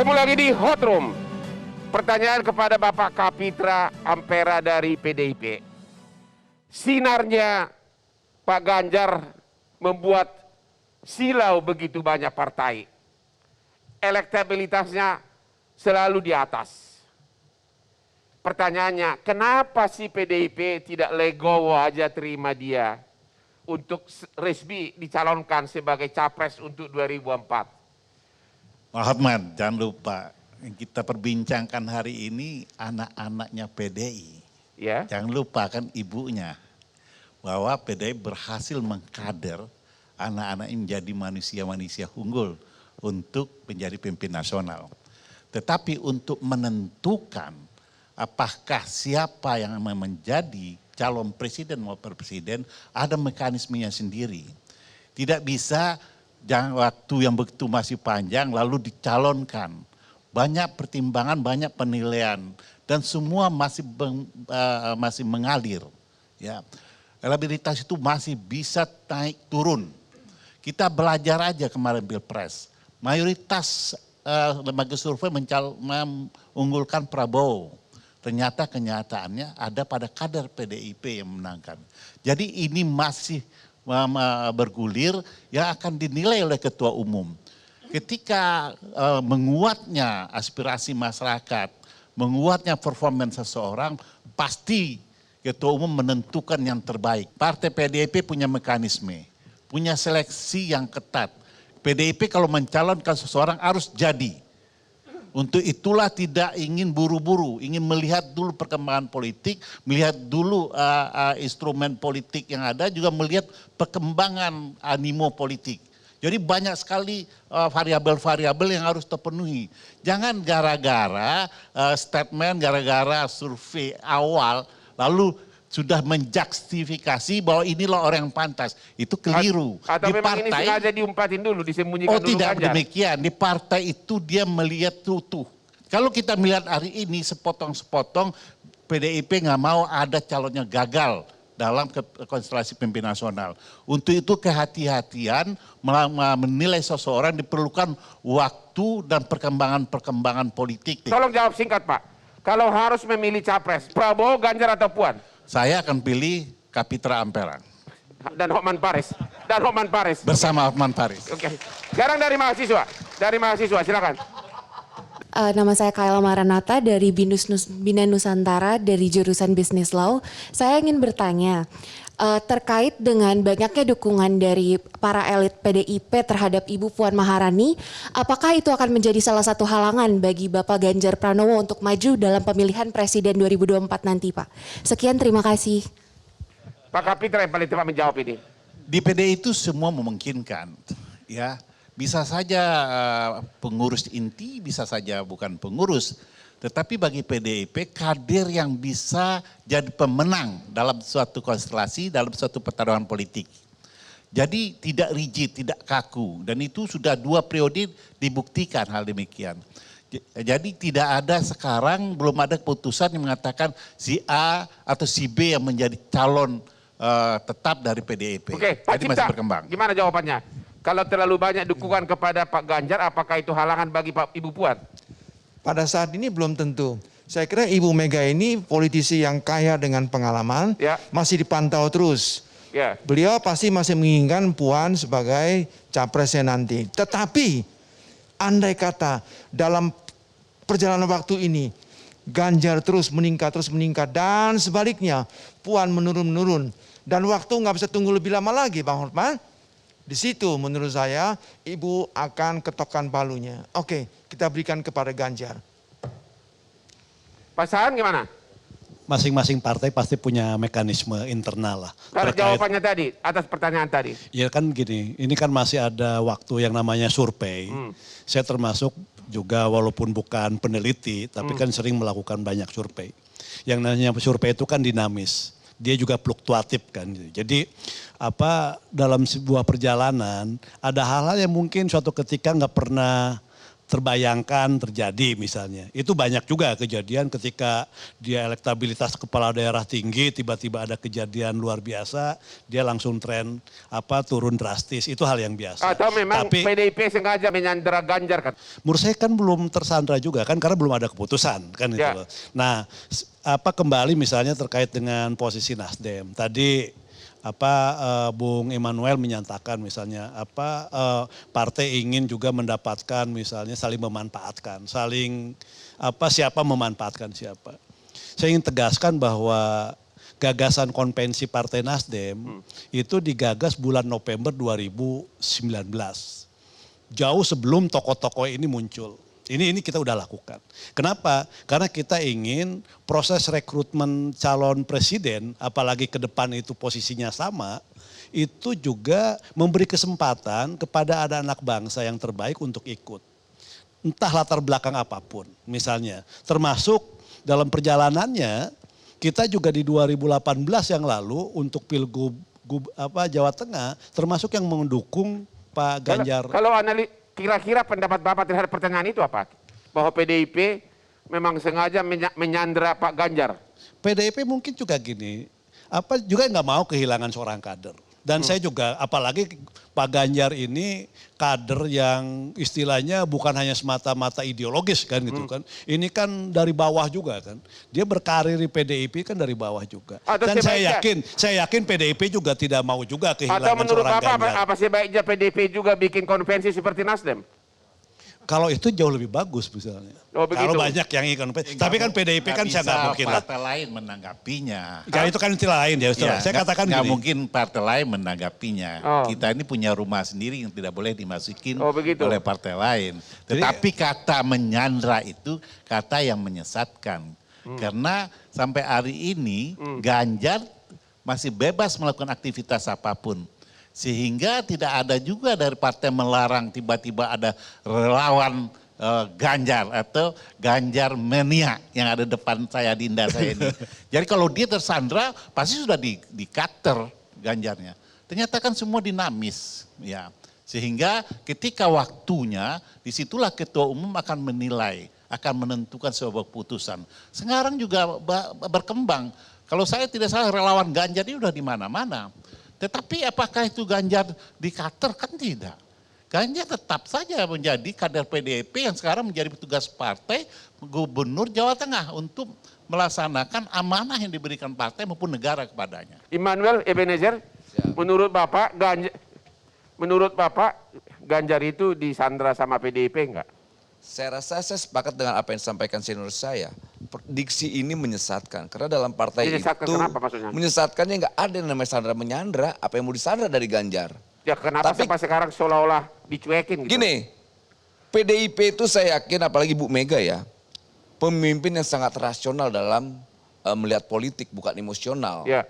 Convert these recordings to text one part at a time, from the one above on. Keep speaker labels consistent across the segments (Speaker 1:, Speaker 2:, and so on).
Speaker 1: Saya mulai lagi di Hot Room. Pertanyaan kepada Bapak Kapitra Ampera dari PDIP. Sinarnya Pak Ganjar membuat silau begitu banyak partai. Elektabilitasnya selalu di atas. Pertanyaannya, kenapa sih PDIP tidak legowo aja terima dia untuk resmi dicalonkan sebagai capres untuk 2004?
Speaker 2: Pak Hotman, jangan lupa yang kita perbincangkan hari ini anak-anaknya PDI.
Speaker 1: Ya.
Speaker 2: Jangan lupa kan ibunya, bahwa PDI berhasil mengkader anak-anak ini menjadi manusia-manusia unggul untuk menjadi pemimpin nasional. Tetapi untuk menentukan apakah siapa yang menjadi calon presiden maupun presiden, ada mekanismenya sendiri. Tidak bisa waktu yang begitu masih panjang lalu dicalonkan. Banyak pertimbangan, banyak penilaian, dan semua masih mengalir. Ya, elektabilitas itu masih bisa naik turun. Kita belajar aja kemarin Pilpres, mayoritas lembaga survei mengunggulkan Prabowo. Ternyata kenyataannya ada pada kader PDIP yang menangkan. Jadi ini masih bergulir yang akan dinilai oleh ketua umum. Ketika menguatnya aspirasi masyarakat, menguatnya performance seseorang, pasti ketua umum menentukan yang terbaik. Partai PDIP punya mekanisme, punya seleksi yang ketat. PDIP kalau mencalonkan seseorang harus jadi. Untuk itulah tidak ingin buru-buru, ingin melihat dulu perkembangan politik, melihat dulu instrumen politik yang ada, juga melihat perkembangan animo politik. Jadi banyak sekali variabel-variabel yang harus terpenuhi. Jangan gara-gara statement, gara-gara survei awal, lalu sudah menjustifikasi bahwa inilah orang yang pantas. Itu keliru.
Speaker 1: Atau memang ini sengaja diumpatin dulu, disembunyikan dulu.
Speaker 2: Oh tidak demikian, di partai itu dia melihat utuh. Kalau kita melihat hari ini sepotong-sepotong, PDIP nggak mau ada calonnya gagal dalam konstelasi pemimpin nasional. Untuk itu kehati-hatian menilai seseorang diperlukan waktu dan perkembangan politik.
Speaker 1: Tolong jawab singkat Pak, kalau harus memilih capres, Prabowo, Ganjar atau Puan?
Speaker 2: Saya akan pilih Kapitra Ampera.
Speaker 1: Dan Hotman Paris.
Speaker 2: Bersama Hotman Paris.
Speaker 1: Oke. Sekarang dari mahasiswa silakan.
Speaker 3: Nama saya Kayla Maranata dari Bina Nusantara dari jurusan Business Law. Saya ingin bertanya terkait dengan banyaknya dukungan dari para elit PDIP terhadap Ibu Puan Maharani, apakah itu akan menjadi salah satu halangan bagi Bapak Ganjar Pranowo untuk maju dalam pemilihan Presiden 2024 nanti Pak? Sekian, terima kasih.
Speaker 1: Pak Kapitra yang paling tepat menjawab ini.
Speaker 2: Di PDI itu semua memungkinkan, ya. Bisa saja pengurus inti, bisa saja bukan pengurus. Tetapi bagi PDIP, kader yang bisa jadi pemenang dalam suatu konstelasi, dalam suatu pertarungan politik. Jadi tidak rigid, tidak kaku. Dan itu sudah 2 periode dibuktikan hal demikian. Jadi tidak ada sekarang, belum ada keputusan yang mengatakan si A atau si B yang menjadi calon tetap dari PDIP.
Speaker 1: Oke, Pak
Speaker 2: Jadi
Speaker 1: Cipta,
Speaker 2: masih berkembang.
Speaker 1: gimana jawabannya? Kalau terlalu banyak dukungan kepada Pak Ganjar, apakah itu halangan bagi Ibu Puan?
Speaker 4: Pada saat ini belum tentu. Saya kira Ibu Mega ini politisi yang kaya dengan pengalaman,
Speaker 1: Ya.
Speaker 4: masih dipantau terus.
Speaker 1: Ya.
Speaker 4: Beliau pasti masih menginginkan Puan sebagai capresnya nanti. Tetapi andai kata dalam perjalanan waktu ini Ganjar terus meningkat dan sebaliknya Puan menurun dan waktu nggak bisa tunggu lebih lama lagi Bang Hotman. Di situ menurut saya Ibu akan ketokkan palunya. Oke, kita berikan kepada Ganjar.
Speaker 1: Pak Saan gimana?
Speaker 5: Masing-masing partai pasti punya mekanisme internal lah.
Speaker 1: Kalau jawabannya tadi, atas pertanyaan tadi.
Speaker 5: Ya kan gini, ini kan masih ada waktu yang namanya survei. Saya termasuk juga walaupun bukan peneliti, tapi kan sering melakukan banyak survei. Yang namanya survei itu kan dinamis. Dia juga fluktuatif kan. Jadi dalam sebuah perjalanan ada hal-hal yang mungkin suatu ketika nggak pernah terbayangkan terjadi misalnya. Itu banyak juga kejadian ketika dia elektabilitas kepala daerah tinggi, tiba-tiba ada kejadian luar biasa, dia langsung tren turun drastis. Itu hal yang biasa.
Speaker 1: Atau memang
Speaker 5: Tapi
Speaker 1: PDIP sengaja menyandera Ganjar kan?
Speaker 5: menurut saya kan belum tersandra juga kan karena belum ada keputusan kan itu
Speaker 1: Ya.
Speaker 5: loh. Nah, kembali misalnya terkait dengan posisi Nasdem. Tadi Bung Emmanuel menyatakan misalnya partai ingin juga mendapatkan misalnya saling memanfaatkan, siapa memanfaatkan siapa. Saya ingin tegaskan bahwa gagasan konvensi Partai Nasdem itu digagas bulan November 2019. Jauh sebelum tokoh-tokoh ini muncul. Ini kita udah lakukan. Kenapa? Karena kita ingin proses rekrutmen calon presiden, apalagi ke depan itu posisinya sama, itu juga memberi kesempatan kepada ada anak bangsa yang terbaik untuk ikut. Entah latar belakang apapun misalnya. Termasuk dalam perjalanannya, kita juga di 2018 yang lalu untuk Pilgub Jawa Tengah, termasuk yang mendukung Pak Ganjar.
Speaker 1: Kalau kira-kira pendapat Bapak terhadap pertanyaan itu apa? Bahwa PDIP memang sengaja menyandera Pak Ganjar.
Speaker 5: PDIP mungkin juga gini, juga nggak mau kehilangan seorang kader. Dan saya juga, apalagi Pak Ganjar ini kader yang istilahnya bukan hanya semata-mata ideologis kan gitu kan. Ini kan dari bawah juga kan. Dia berkarir di PDIP kan dari bawah juga. Dan saya yakin PDIP juga tidak mau juga kehilangan
Speaker 1: atau menurut
Speaker 5: seorang
Speaker 1: Bapak
Speaker 5: Ganjar.
Speaker 1: apa sebaiknya PDIP juga bikin konvensi seperti Nasdem?
Speaker 5: Kalau itu jauh lebih bagus misalnya.
Speaker 1: Oh,
Speaker 5: kalau banyak yang ikut. Tapi kan PDIP kan saya nggak mungkin lah.
Speaker 2: Partai lain menanggapinya.
Speaker 5: Ya, itu kan istilah lain ya.
Speaker 2: Ya,
Speaker 5: saya katakan
Speaker 2: nggak
Speaker 5: gini.
Speaker 2: mungkin partai lain menanggapinya.
Speaker 1: Oh.
Speaker 2: Kita ini punya rumah sendiri yang tidak boleh dimasukin
Speaker 1: begitu.
Speaker 2: oleh partai lain. Tetapi kata menyandra itu kata yang menyesatkan. Karena sampai hari ini Ganjar masih bebas melakukan aktivitas apapun. Sehingga tidak ada juga dari partai melarang tiba-tiba ada relawan Ganjar atau Ganjar mania yang ada depan saya, dinda saya ini. Jadi kalau dia tersandra pasti sudah di-cutter Ganjarnya. Ternyata kan semua dinamis. Ya. Sehingga ketika waktunya disitulah ketua umum akan menilai, akan menentukan sebuah keputusan. Sekarang juga berkembang. Kalau saya tidak salah relawan Ganjar ini udah di mana-mana. Tetapi apakah itu Ganjar di-cutter? Kan tidak. Ganjar tetap saja menjadi kader PDIP yang sekarang menjadi petugas partai Gubernur Jawa Tengah untuk melaksanakan amanah yang diberikan partai maupun negara kepadanya.
Speaker 1: Immanuel Ebenezer, menurut Bapak Ganjar itu disandra sama PDIP enggak?
Speaker 6: Saya rasa saya sepakat dengan apa yang disampaikan senior saya. Diksi ini menyesatkan karena dalam partai
Speaker 1: Menyesatkan
Speaker 6: itu
Speaker 1: kenapa maksudnya?
Speaker 6: menyesatkannya nggak ada yang namanya sandra menyandra. Apa yang mau disandra dari Ganjar?
Speaker 1: Ya kenapa sampai sekarang seolah-olah dicuekin gitu?
Speaker 6: Gini, PDIP itu saya yakin apalagi Bu Mega ya, pemimpin yang sangat rasional dalam melihat politik bukan emosional.
Speaker 1: Ya.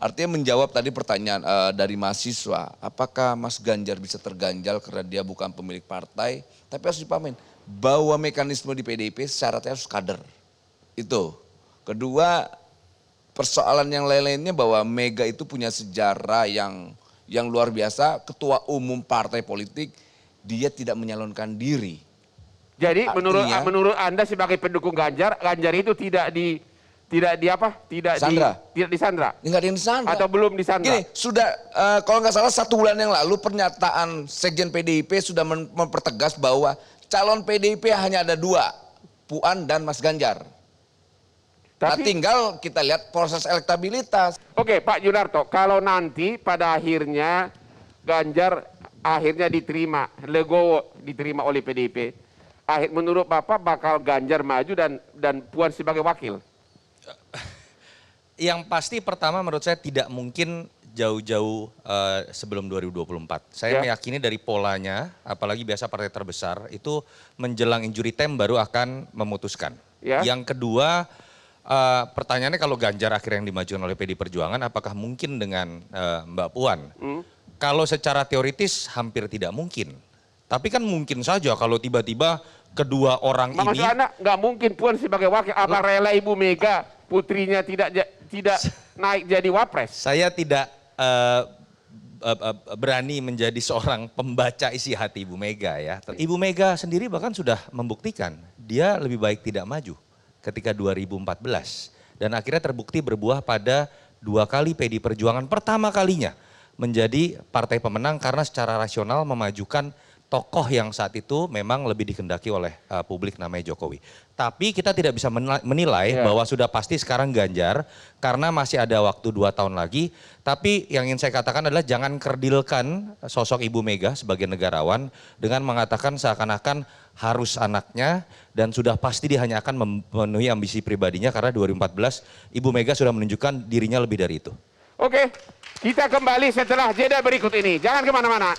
Speaker 6: Artinya menjawab tadi pertanyaan dari mahasiswa, apakah Mas Ganjar bisa terganjal karena dia bukan pemilik partai, tapi harus dipahamin bahwa mekanisme di PDIP syaratnya harus kader. Itu. Kedua, persoalan yang lain-lainnya bahwa Mega itu punya sejarah yang luar biasa, ketua umum partai politik, dia tidak menyalonkan diri.
Speaker 1: Jadi
Speaker 6: Artinya,
Speaker 1: menurut Anda sebagai pendukung Ganjar itu tidak disandra?
Speaker 6: Enggak ada yang disandra.
Speaker 1: Atau belum disandra?
Speaker 6: Gini, sudah kalau nggak salah 1 bulan yang lalu pernyataan Sekjen PDIP sudah mempertegas bahwa calon PDIP hanya ada 2, Puan dan Mas Ganjar. Nah tinggal kita lihat proses elektabilitas.
Speaker 1: Oke Pak Yunarto, kalau nanti pada akhirnya Ganjar akhirnya diterima, legowo diterima oleh PDIP, menurut Bapak bakal Ganjar maju dan Puan sebagai wakil?
Speaker 7: Yang pasti pertama menurut saya tidak mungkin jauh-jauh sebelum 2024. Saya meyakini dari polanya, apalagi biasa partai terbesar, itu menjelang injury time baru akan memutuskan.
Speaker 1: Ya.
Speaker 7: Yang kedua, pertanyaannya kalau Ganjar akhirnya yang dimajukan oleh PD Perjuangan, apakah mungkin dengan Mbak Puan? Kalau secara teoritis hampir tidak mungkin. Tapi kan mungkin saja kalau tiba-tiba kedua orang ini...
Speaker 1: Maksud Anda nggak mungkin Puan sebagai wakil, apa rela Ibu Mega putrinya tidak naik jadi wapres?
Speaker 7: Saya tidak berani menjadi seorang pembaca isi hati Ibu Mega ya. Ibu Mega sendiri bahkan sudah membuktikan dia lebih baik tidak maju ketika 2014 dan akhirnya terbukti berbuah pada 2 kali PD Perjuangan pertama kalinya menjadi partai pemenang karena secara rasional memajukan tokoh yang saat itu memang lebih dikendaki oleh publik namanya Jokowi. Tapi kita tidak bisa menilai bahwa sudah pasti sekarang Ganjar karena masih ada waktu 2 tahun lagi. Tapi yang ingin saya katakan adalah jangan kerdilkan sosok Ibu Mega sebagai negarawan dengan mengatakan seakan-akan harus anaknya dan sudah pasti dia hanya akan memenuhi ambisi pribadinya karena 2014 Ibu Mega sudah menunjukkan dirinya lebih dari itu.
Speaker 1: Oke, kita kembali setelah jeda berikut ini. Jangan kemana-mana.